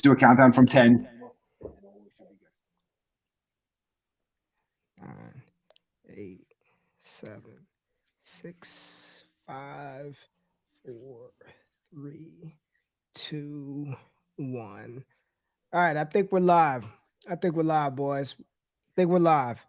do a countdown from 10. 9, 8, 7, 6, 5, 4, 3, 2, 1. All right, I think we're live. I think we're live, boys. I think we're live.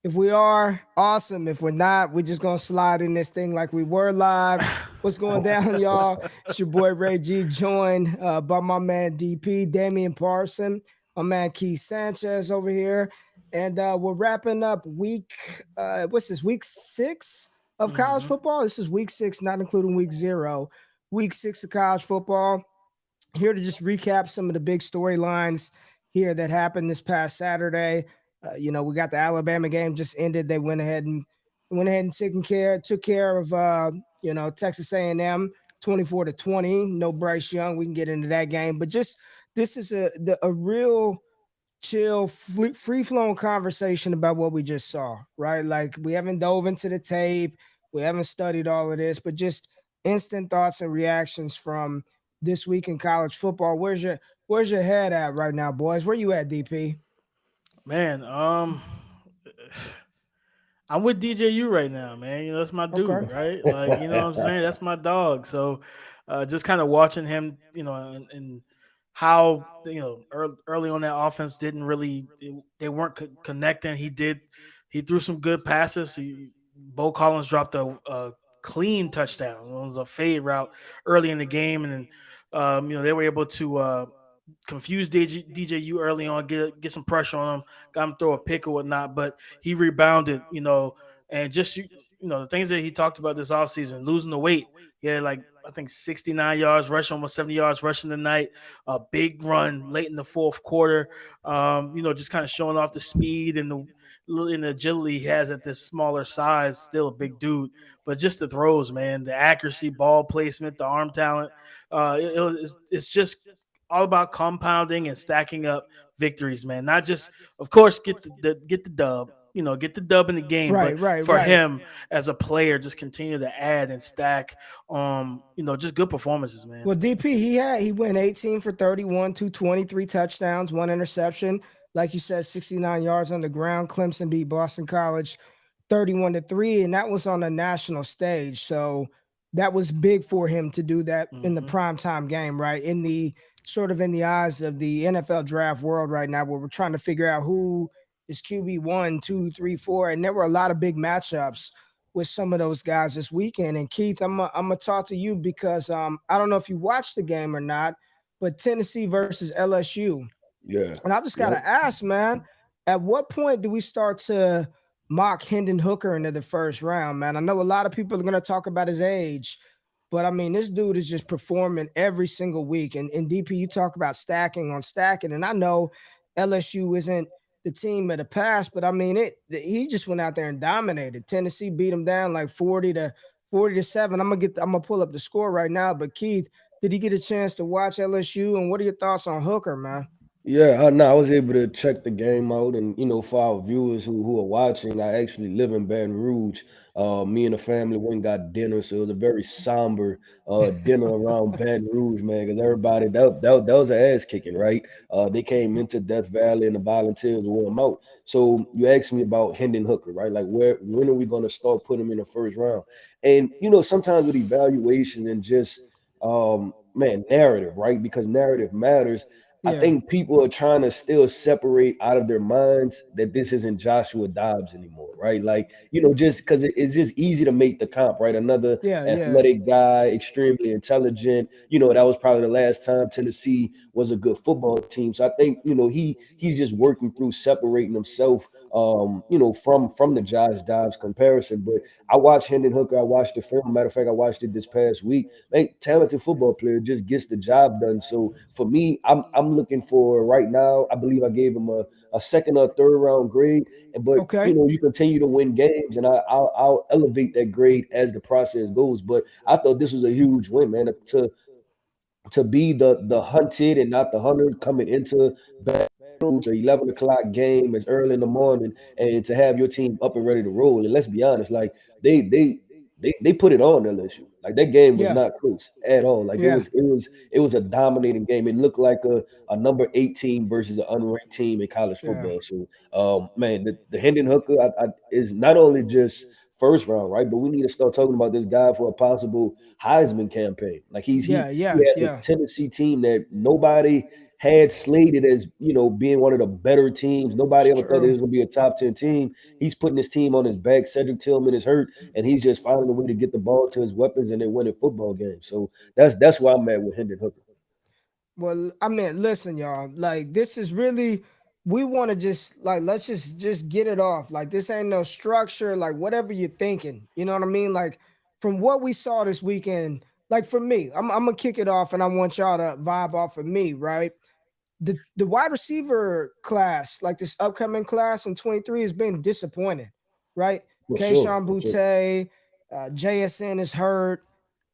If we are, awesome. If we're not, we're just gonna slide in this thing like we were live. What's going down, y'all? It's your boy Ray G, joined by my man DP, Damian Parson, my man Keith Sanchez over here. And we're wrapping up what's this, week 6 of college Mm-hmm. football? This is week 6, not including week 0. Week 6 of college football. Here to just recap some of the big storylines here that happened this past Saturday. We got the Alabama game just ended. They went ahead and took care of Texas A&M 24-20. No Bryce Young. We can get into that game, but just this is a real chill, free flowing conversation about what we just saw. Right, like we haven't dove into the tape, we haven't studied all of this, but just instant thoughts and reactions from this week in college football. Where's your head at right now, boys? Where you at, DP? Man, I'm with DJU right now, man. That's my Okay. dude, right? Like, what I'm saying? That's my dog. So, just kind of watching him, and how early on that offense didn't really they weren't connecting. He threw some good passes. Bo Collins dropped a clean touchdown. It was a fade route early in the game, and then they were able to confuse DJU early on, get some pressure on him, got him throw a pick or whatnot, but he rebounded, and just the things that he talked about this offseason, losing the weight. He had like I think 69 yards rushing, almost 70 yards rushing tonight. A big run late in the fourth quarter. Just kind of showing off the speed and the agility he has at this smaller size. Still a big dude, but just the throws, man, the accuracy, ball placement, the arm talent. It's just all about compounding and stacking up victories, man. Not just, of course, get the dub, get the dub in the game, Right, but right, for right. him as a player, just continue to add and stack, just good performances, man. Well, DP, he went 18 for 31, 223 touchdowns, one interception. Like you said, 69 yards on the ground. Clemson beat Boston College 31-3, and that was on a national stage. So that was big for him to do that in the Mm-hmm. primetime game, right? In the eyes of the NFL draft world right now, where we're trying to figure out who is QB 1, 2, 3, 4. And there were a lot of big matchups with some of those guys this weekend. And Keith, I'm gonna talk to you because I don't know if you watched the game or not, but Tennessee versus LSU. Yeah. And I just Yep. gotta ask, man, at what point do we start to mock Hendon Hooker into the first round, man? I know a lot of people are gonna talk about his age, but I mean, this dude is just performing every single week. And DP, you talk about stacking on stacking, and I know LSU isn't the team of the past, but I mean, he just went out there and dominated. Tennessee beat him down like 40-7. I'm gonna pull up the score right now. But Keith, did he get a chance to watch LSU? And what are your thoughts on Hooker, man? Yeah, no, I was able to check the game out, and for our viewers who are watching, I actually live in Baton Rouge. Me and the family went and got dinner, so it was a very somber dinner around Baton Rouge, man, because everybody that was an ass kicking, right? They came into Death Valley, and the volunteers wore them out. So you asked me about Hendon Hooker, right? Like, when are we going to start putting him in the first round? And sometimes with evaluation and just man, narrative, right? Because narrative matters. I Yeah. think people are trying to still separate out of their minds that this isn't Joshua Dobbs anymore, right? Like, just because it's just easy to make the comp, right? Another Yeah, yeah. athletic guy, extremely intelligent. That was probably the last time Tennessee was a good football team. So I think, he's just working through separating himself, from the Josh Dobbs comparison. But I watched Hendon Hooker. I watched the film. Matter of fact, I watched it this past week. Man, talented football player, just gets the job done. So for me, I'm looking for right now. I believe I gave him a second or third round grade. But Okay. you continue to win games, and I'll elevate that grade as the process goes. But I thought this was a huge win, man. To be the hunted and not the hunted coming into Baton Rouge, a 11 o'clock game as early in the morning, and to have your team up and ready to roll. And let's be honest, like they they put it on LSU. Like that game was Yeah, not close at all. Like yeah, it was a dominating game. It looked like a number 18 versus an unranked team in college yeah, football. So man, the Hendon Hooker is not only just first round, right? But we need to start talking about this guy for a possible Heisman campaign. Like yeah, he yeah, has a yeah. Tennessee team that nobody had slated as, being one of the better teams. It's Nobody ever thought they true. was gonna be a top 10 team. He's putting his team on his back. Cedric Tillman is hurt, and he's just finding a way to get the ball to his weapons and they're winning football games. So that's why I'm at with Hendon Hooker. Well, I mean, listen, y'all. Like, this is really, we want to just like let's just get it off. Like, this ain't no structure. Like, whatever you're thinking, you know what I mean? Like, from what we saw this weekend, like for me, I'm gonna kick it off, and I want y'all to vibe off of me, right? The wide receiver class, like this upcoming class in 23, has been disappointing, right? For sure, Kayshawn for sure. Boutte, JSN is hurt.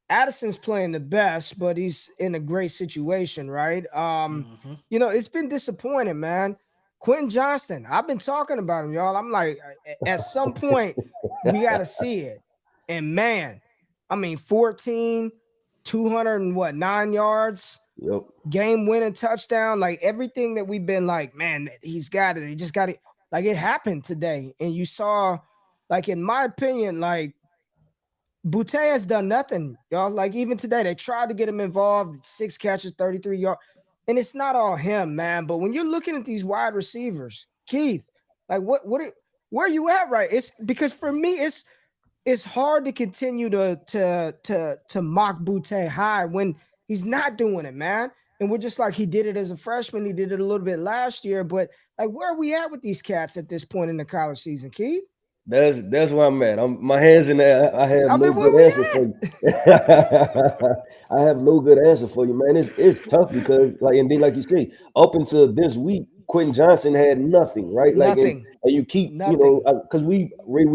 Addison's playing the best, but he's in a great situation, right? Hmm. It's been disappointing, man. Quentin Johnston, I've been talking about him, y'all. I'm like, at some point, we got to see it. And man, I mean, 14, 200 and what, 9 yards, Yep. game winning touchdown, like everything that we've been like, man, he's got it. He just got it. Like it happened today. And you saw, like, in my opinion, like, Boutte has done nothing, y'all. Like even today, they tried to get him involved. 6 catches, 33 yards, and it's not all him, man. But when you're looking at these wide receivers, Keith, like where are you at, right? It's because for me, it's hard to continue to mock Boutte high when he's not doing it, man. And we're just like he did it as a freshman, he did it a little bit last year, but like where are we at with these cats at this point in the college season, Keith? That's where I'm at. I'm my hands in there. I have I no mean, good where we answer for you. at? I have no good answer for you, man. It's tough because and then like you say, up until this week, Quentin Johnson had nothing, right? Like Nothing. and you keep, Nothing. because we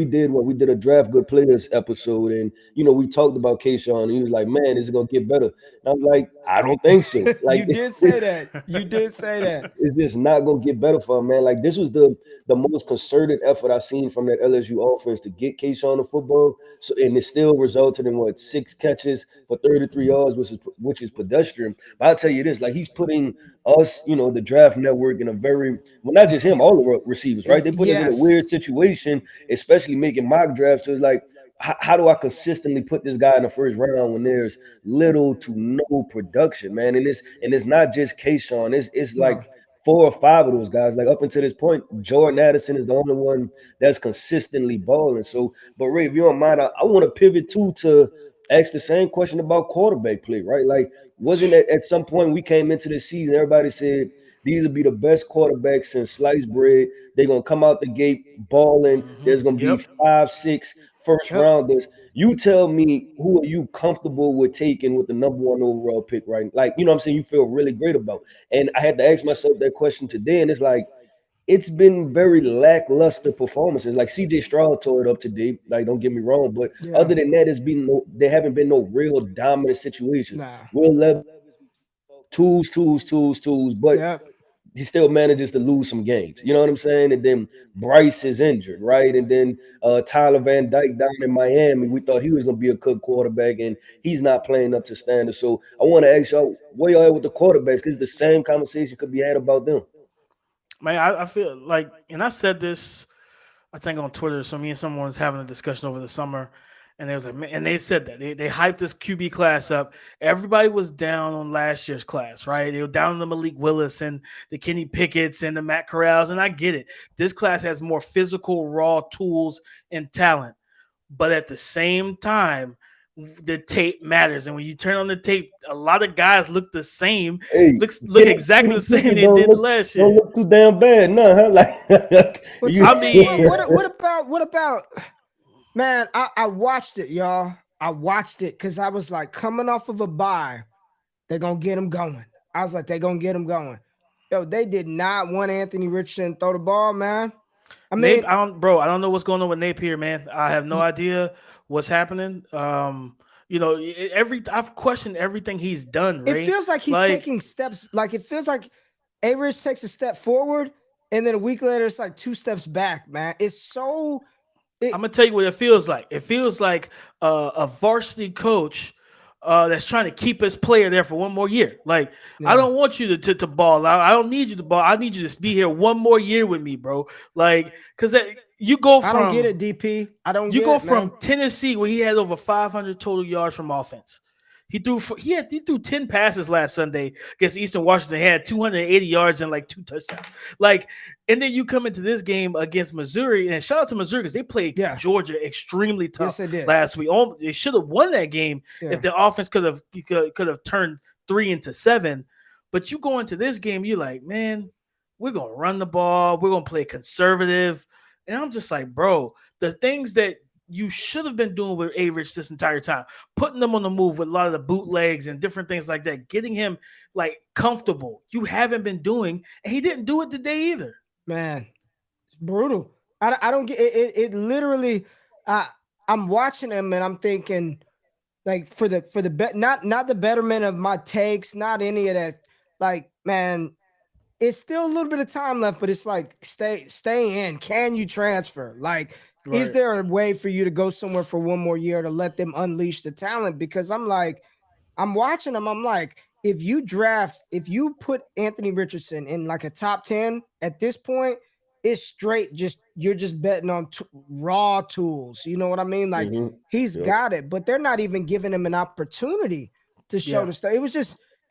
did what we did a draft good players episode, and we talked about Kayshawn, and he was like, man, is it gonna get better? And I was like, I don't think so. Like You did say that. You did say that. it's just not gonna get better for him, man. Like this was the most concerted effort I've seen from that LSU offense to get Kayshawn the football. So and it still resulted in 6 catches for 33 yards, which is pedestrian. But I'll tell you this, like he's putting us, the draft network in a very not just him, all the receivers, right? They put us in a weird Yes. situation, especially making mock drafts. So it's like how do I consistently put this guy in the first round when there's little to no production, man? And it's not just Kayshawn. It's like No. 4 or 5 of those guys. Like up until this point, Jordan Addison is the only one that's consistently balling. So, but Ray, if you don't mind, I want to pivot too to ask the same question about quarterback play, right? Like, wasn't it at some point we came into the season, everybody said these will be the best quarterbacks since sliced bread. They're gonna come out the gate balling. Hmm. There's gonna be Yep. 5, 6 first Yep. rounders. You tell me who are you comfortable with taking with the number one overall pick, right? Like, you know what I'm saying? You feel really great about. And I had to ask myself that question today, and it's like, it's been very lackluster performances. Like CJ Stroud tore it up today. Like, don't get me wrong, but Yeah. other than that, there haven't been no real dominant situations. Nah. Will Levis, we talk tools, tools, tools, tools, but Yep. he still manages to lose some games. You know what I'm saying? And then Bryce is injured, right? And then Tyler Van Dyke down in Miami, we thought he was going to be a good quarterback, and he's not playing up to standard. So I want to ask y'all, where y'all at with the quarterbacks? Because the same conversation could be had about them. Man, I feel like, and I said this, I think on Twitter. So me and someone was having a discussion over the summer, and they was like, and they said that they hyped this QB class up. Everybody was down on last year's class, right? They were down on the Malik Willis and the Kenny Pickett's and the Matt Corrals, and I get it. This class has more physical, raw tools and talent, but at the same time, the tape matters. And when you turn on the tape, a lot of guys look the same, Hey, look exactly the same they don't did look last don't year. look too damn bad, no, huh? Like But you. I Tony, what mean, what what about man? I watched it, y'all. I watched it because I was like coming off of a bye. They're gonna get him going. I was like, they're gonna get him going. Yo, they did not want Anthony Richardson to throw the ball, man. I Nape, mean, I don't know what's going on with Napier, man. I have no idea what's happening. I've questioned everything he's done, it Ray. feels like he's Like, taking steps. Like it feels like A Rich takes a step forward, and then a week later it's like 2 steps back, man. I'm gonna tell you what it feels like. It feels like a varsity coach that's trying to keep his player there for one more year. Like, I Yeah. don't want you to ball out. I don't need you to ball. I need you to be here one more year with me, bro. Like, because you go I don't get from it, DP. I don't get it, man. Tennessee, where he had over 500 total yards from offense. He threw 10 passes last Sunday against Eastern Washington. He had 280 yards and like 2 touchdowns. Like, and then you come into this game against Missouri, and shout out to Missouri because they played Yeah. Georgia extremely tough Yes, they did. last week. They should have won that game Yeah. if the offense could have turned 3 into 7. But you go into this game, you're like, man, we're gonna run the ball, we're gonna play conservative, and I'm just like, bro, the things that you should have been doing with A-Rich this entire time, putting them on the move with a lot of the bootlegs and different things like that, getting him like comfortable. You haven't been doing, and he didn't do it today either. Man, it's brutal. I don't get it. It literally, I'm watching him and I'm thinking, like, for the not the betterment of my takes, not any of that. Like, man, it's still a little bit of time left, but it's like stay in. Can you transfer? Like, is Right. there a way for you to go somewhere for one more year to let them unleash the talent? Because I'm like, I'm watching them. I'm like, if you put Anthony Richardson in like a top 10 at this point, it's straight. You're just betting on raw tools. You know what I mean? Like, Mhm. he's Yep. got it, but they're not even giving him an opportunity to show Yeah. the stuff.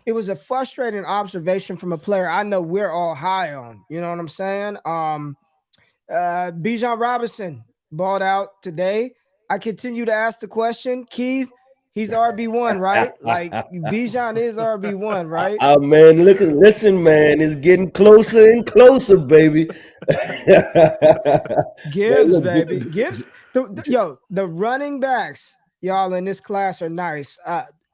It was a frustrating observation from a player I know we're all high on. You know what I'm saying? Bijan Robinson balled out today. I continue to ask the question, Keith. He's RB1, right? Like, Bijan is RB1, right? Man, listen, man, it's getting closer and closer, baby. Man, Gibbs, look, baby. Gibbs. The running backs, y'all in this class are nice.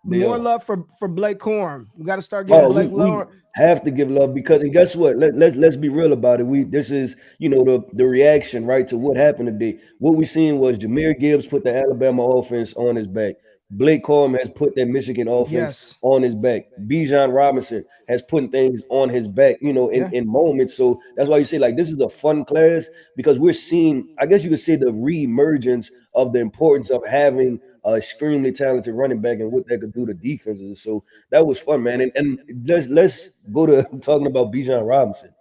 they More are. love for Blake Corum. We got to start giving Oh, Blake we love. have to give love because, and guess what? Let's be real about it. This is the reaction right to what happened today. What we seen was Jahmyr Gibbs put the Alabama offense on his back. Blake Corum has put that Michigan offense Yes. on his back. Bijan Robinson has put things on his back. Yeah. In moments. So that's why you say like this is a fun class because we're seeing. I guess you could say the reemergence of the importance of having a extremely talented running back and what that could do to defenses. So that was fun, man. And let's go to talking about Bijan Robinson.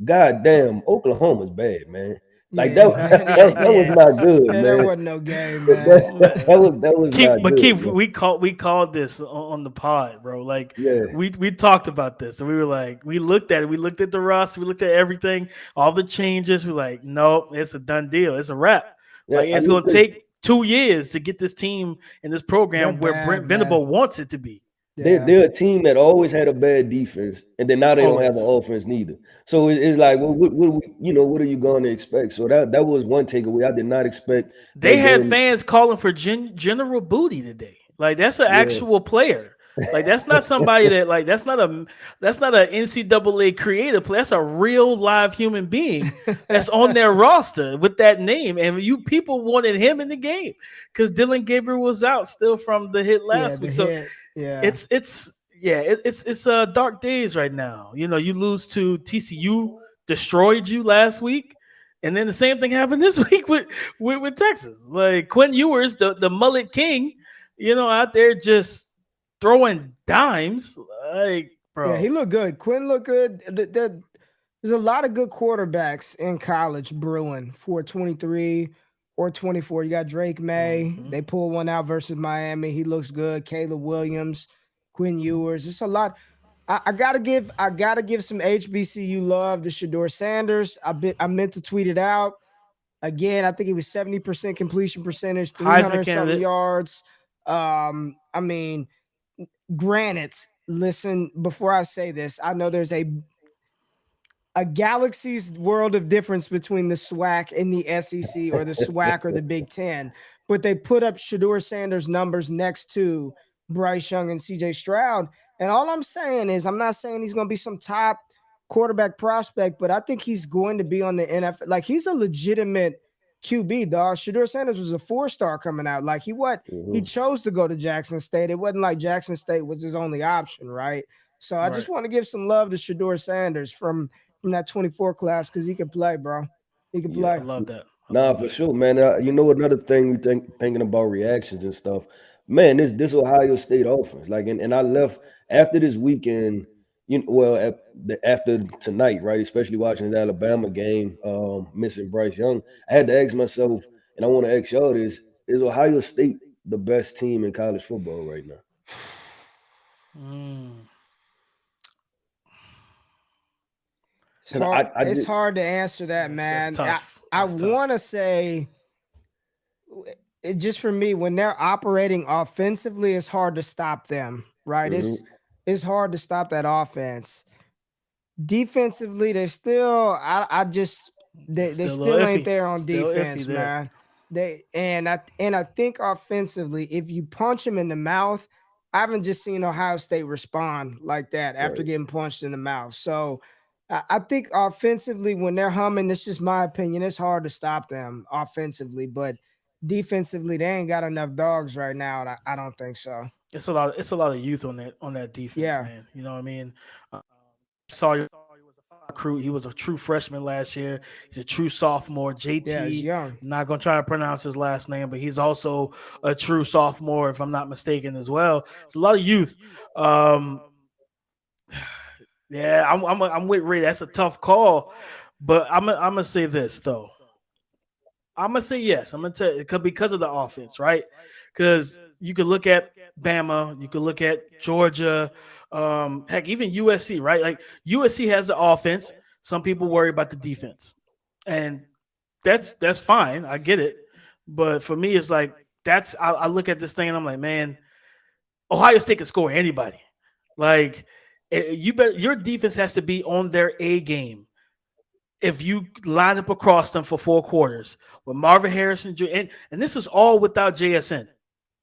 God damn, Oklahoma's bad, man. Like Yeah, man. that was Yeah. not good, Yeah, that man. wasn't no game, man. That was not good, Keith, man. we called this on the pod, bro. Like, Yeah, we talked about this, and we were like, we looked at it, we looked at the roster, we looked at everything, all the changes. We're like, nope, it's a done deal, it's a wrap. yeah. Like, I it's mean, gonna take 2 years to get this team and this They're program where Brent bad, man. Venable wants it to be. Yeah. they're a team that always had a bad defense, and then now they don't have an Always. offense neither. So it's like, well, what are you going to expect? So that was one takeaway. I did not expect They that had game. fans calling for General Booty today. Like, that's an Yeah. actual player. Like, that's not somebody that, like, that's not an NCAA creative player. That's a real live human being that's on their roster with that name. And you people wanted him in the game because Dylan Gabriel was out still from the hit Yeah, last the week. So hit. Yeah. it's dark days right now. You lose to TCU, destroyed you last week. And then the same thing happened this week with Texas. Like, Quinn Ewers, the mullet king, out there just throwing dimes. Like, Yeah, he bro. looked good. Quinn looked good. There's a lot of good quarterbacks in college brewing for 23 or 24. You got Drake May. Mhm. They pulled one out versus Miami. He looks good. Caleb Williams, Quinn Ewers. It's a lot. I gotta give some HBCU love to Shador Sanders. I meant to tweet it out. Again, I think it was 70% completion percentage, Heisman 300 something candidate. yards. I mean, granted, listen, before I say this, I know there's a galaxy's world of difference between the SWAC and the SEC or the SWAC or the Big Ten, but they put up Shador Sanders numbers next to Bryce Young and CJ Stroud. And all I'm saying is, I'm not saying he's going to be some top quarterback prospect, but I think he's going to be on the NFL. Like, he's a legitimate QB, dog. Shador Sanders was a 4-star coming out. Like, he Mhm. chose to go to Jackson State. It wasn't like Jackson State was his only option, right? So I just Right. want to give some love to Shador Sanders from that 24 class because he can play, bro. He can Yeah. I play. love that. I Nah, love for it. sure, man. You know, another thing we thinking about reactions and stuff. Man, this Ohio State offense, like, and I left after this weekend. Well, after tonight, right? Especially watching the Alabama game, missing Bryce Young, I had to ask myself, and I want to ask y'all this: is Ohio State the best team in college football right now? Mm, It's Because hard. I It's just hard to answer that, that's man. I tough. I That's tough. want to say it just for me when they're operating offensively, it's hard to stop them. Right? mhm, It's hard to stop that offense. Defensively, they're still. I just They're they still a little still ain't iffy. there on Still iffy defense, there. man. I think offensively, if you punch them in the mouth, I haven't just seen Ohio State respond like that after right. getting punched in the mouth. So I think offensively, when they're humming, it's just my opinion. It's hard to stop them offensively, but defensively, they ain't got enough dogs right now. And I don't think so. It's a lot. It's a lot of youth on that defense, Yeah, man. You know what I mean? Sawyer was a five recruit. He was a true freshman last year. He's a true sophomore. yeah, it's JT. young. I'm not gonna try to pronounce his last name, but he's also a true sophomore, if I'm not mistaken, as well. It's a lot of youth. Um, yeah, I'm with Ray. That's a tough call, but I'm gonna say this though. I'm gonna say yes. I'm gonna tell you because of the offense, right? Because you could look at Bama, you could look at Georgia, heck, even USC, right? Like USC has the offense. Some people worry about the defense, and that's fine. I get it, but for me, it's like I look at this thing and I'm like, man, Ohio State can score anybody. Like you bet your defense has to be on their A game if you line up across them for 4 quarters with Marvin Harrison and this is all without JSN.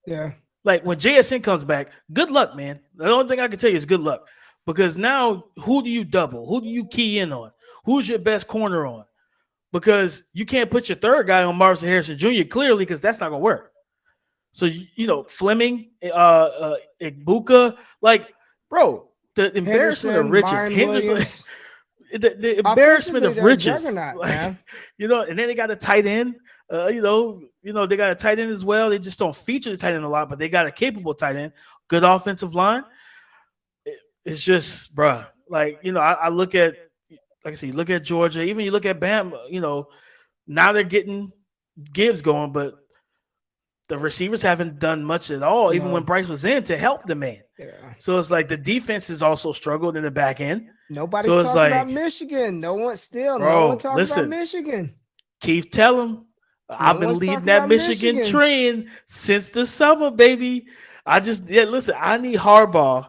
Yeah. Like when JSN comes back, good luck, man. The only thing I can tell you is good luck. Because now who do you double? Who do you key in on? Who's your best corner on? Because you can't put your third guy on Marvin Harrison Jr. clearly because that's not gonna work. So Fleming, Igbuka, like, bro, the embarrassment of Henderson, riches. Myron Henderson, Williams. the embarrassment Offensively, of they're a riches, juggernaut, like man. and then they got a tight end. They got a tight end as well. They just don't feature the tight end a lot, but they got a capable tight end, good offensive line. It's just, bruh, like I look at, like I said, you look at Georgia, even you look at Bama. Now they're getting Gibbs going, but the receivers haven't done much at all, even when No. Bryce was in to help the man. Yeah. So it's like the defense has also struggled in the back end. Nobody's So it's talking about like, Michigan. No one bro, talking about listen, Michigan. Keith, tell him No I've been one's leading talking that about Michigan Michigan. train since the summer, baby. Listen, I need Harbaugh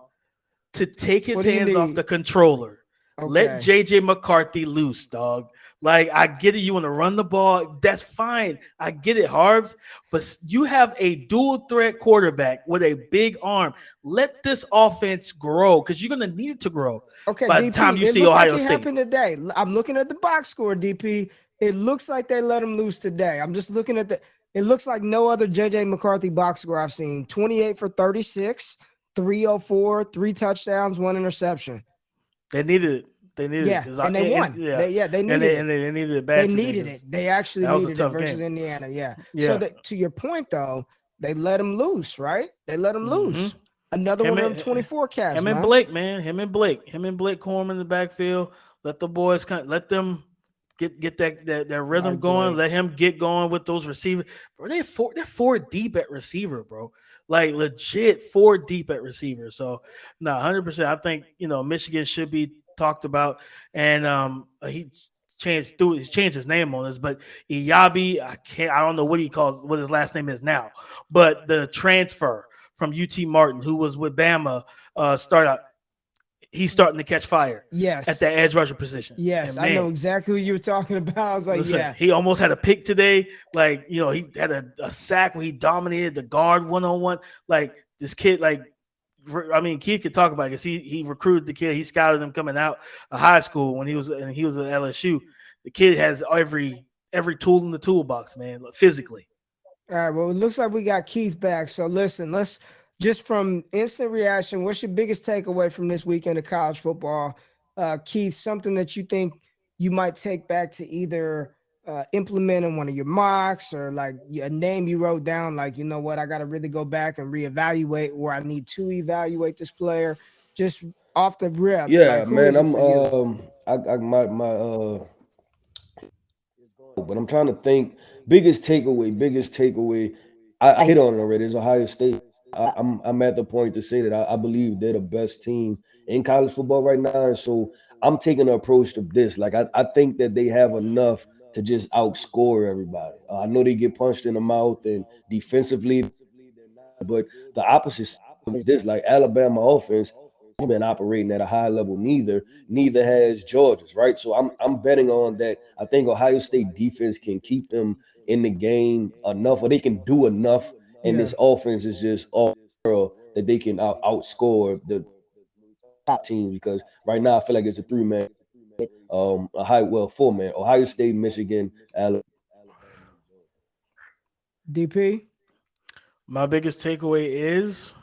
to take his What do you hands off the need? controller. Let Okay. JJ McCarthy loose, dog. Like, I get it. You want to run the ball. That's fine. I get it, Harbs. But you have a dual threat quarterback with a big arm. Let this offense grow because you're going to need it to grow Okay, by the time DP. you It see looked like Ohio it State. happened today. I'm looking at the box score, DP. It looks like they let him loose today. I'm just looking at it looks like no other JJ McCarthy box score I've seen. 28 for 36, 304, 3 touchdowns, 1 interception. They needed it. They needed it Yeah, because and they won. yeah, They and needed it. they needed it They bad today needed because it. They actually that was a needed it tough versus game. Indiana. Yeah. So Yeah. that to your point though, they let him loose, right? They let him Mm-hmm. loose. Another Him one of them and 24 cats, him and man. Blake, man. Him and Blake Corum in the backfield. Let the boys let them get that rhythm Like going. Blake. Let him get going with those receivers. Bro, they're four deep at receiver, bro. Like legit four deep at receiver. So no, 100%. I think Michigan should be talked about. And he changed his name on this, but Iyabi, I don't know what his last name is now, but the transfer from UT Martin, who was with Bama, startup. He's starting to catch fire at Yes. that edge rusher position. Yes. And I know man, exactly who you were talking about. I was like, listen, yeah. he almost had a pick today. Like, he had a sack where he dominated the guard one-on-one. Like, this kid, Keith could talk about it because he recruited the kid. He scouted him coming out of high school when he was at LSU. The kid has every tool in the toolbox, man, physically. All right. Well, it looks like we got Keith back. So listen, let's just from instant reaction. What's your biggest takeaway from this weekend of college football? Keith, something that you think you might take back to either implement in one of your mocks or like a name you wrote down, like, you know what, I got to really go back and reevaluate, or I need to evaluate this player just off the rip? Yeah, Like, who man. is it for you? I my but I'm trying to think. Biggest takeaway. I hit on it already. It's Ohio State. I'm at the point to say that I believe they're the best team in college football right now, and so I'm taking the approach of this. Like I think that they have enough to just outscore everybody. I know they get punched in the mouth, and defensively, but the opposite is this. Like Alabama offense has been operating at a high level. Neither has Georgia's, right? So I'm betting on that. I think Ohio State defense can keep them in the game enough, or they can do enough, and Yeah. this offense is just all world that they can outscore the top teams. Because right now I feel like it's a 3-man, a high, well, 4-man: Ohio State, Michigan, Alabama, and Georgia. DP. My biggest takeaway is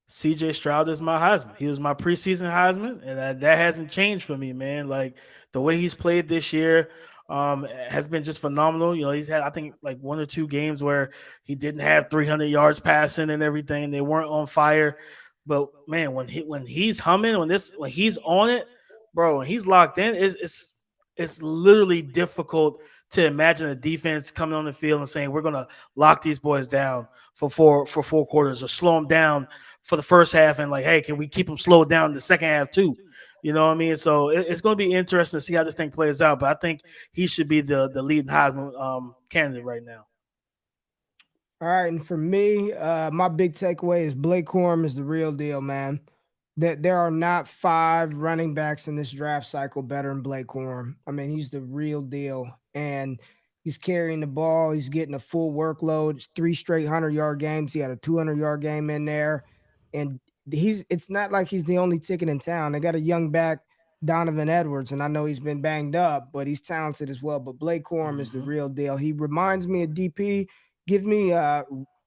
CJ Stroud is my Heisman. He was my preseason Heisman, and that hasn't changed for me, man. Like the way he's played this year has been just phenomenal. You know, he's had, I think, like one or two games where he didn't have 300 yards passing and everything. They weren't on fire, but man, when he's humming, when he's on it, bro, when he's locked in, it's literally difficult to imagine a defense coming on the field and saying we're gonna lock these boys down for 4 quarters or slow them down for the first half, and like, hey, can we keep them slowed down in the second half too? You know what I mean? So it's going to be interesting to see how this thing plays out. But I think he should be the leading Heisman candidate right now. All right, and for me, my big takeaway is Blake Corum is the real deal, man. That there are not 5 running backs in this draft cycle better than Blake Corum. I mean, he's the real deal, and he's carrying the ball. He's getting a full workload. It's 3 straight 100-yard games. He had a 200-yard game in there, and it's not like he's the only ticket in town. They got a young back, Donovan Edwards, and I know he's been banged up, but he's talented as well. But Blake Corum is the real deal. He reminds me of DP. Give me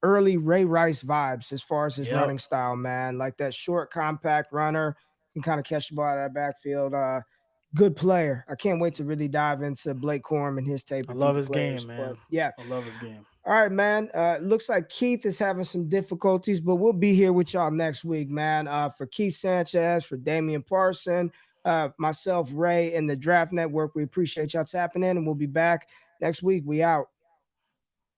early Ray Rice vibes as far as his Yep. running style, man. Like that short, compact runner, can kind of catch the ball out of that backfield. Good player. I can't wait to really dive into Blake Corum and his tape I and love future his players. game, But man. yeah. I love his game. All right, man. Looks like Keith is having some difficulties, but we'll be here with y'all next week, man. For Keith Sanchez, for Damian Parson, myself, Ray, and the Draft Network, we appreciate y'all tapping in, and we'll be back next week. We out.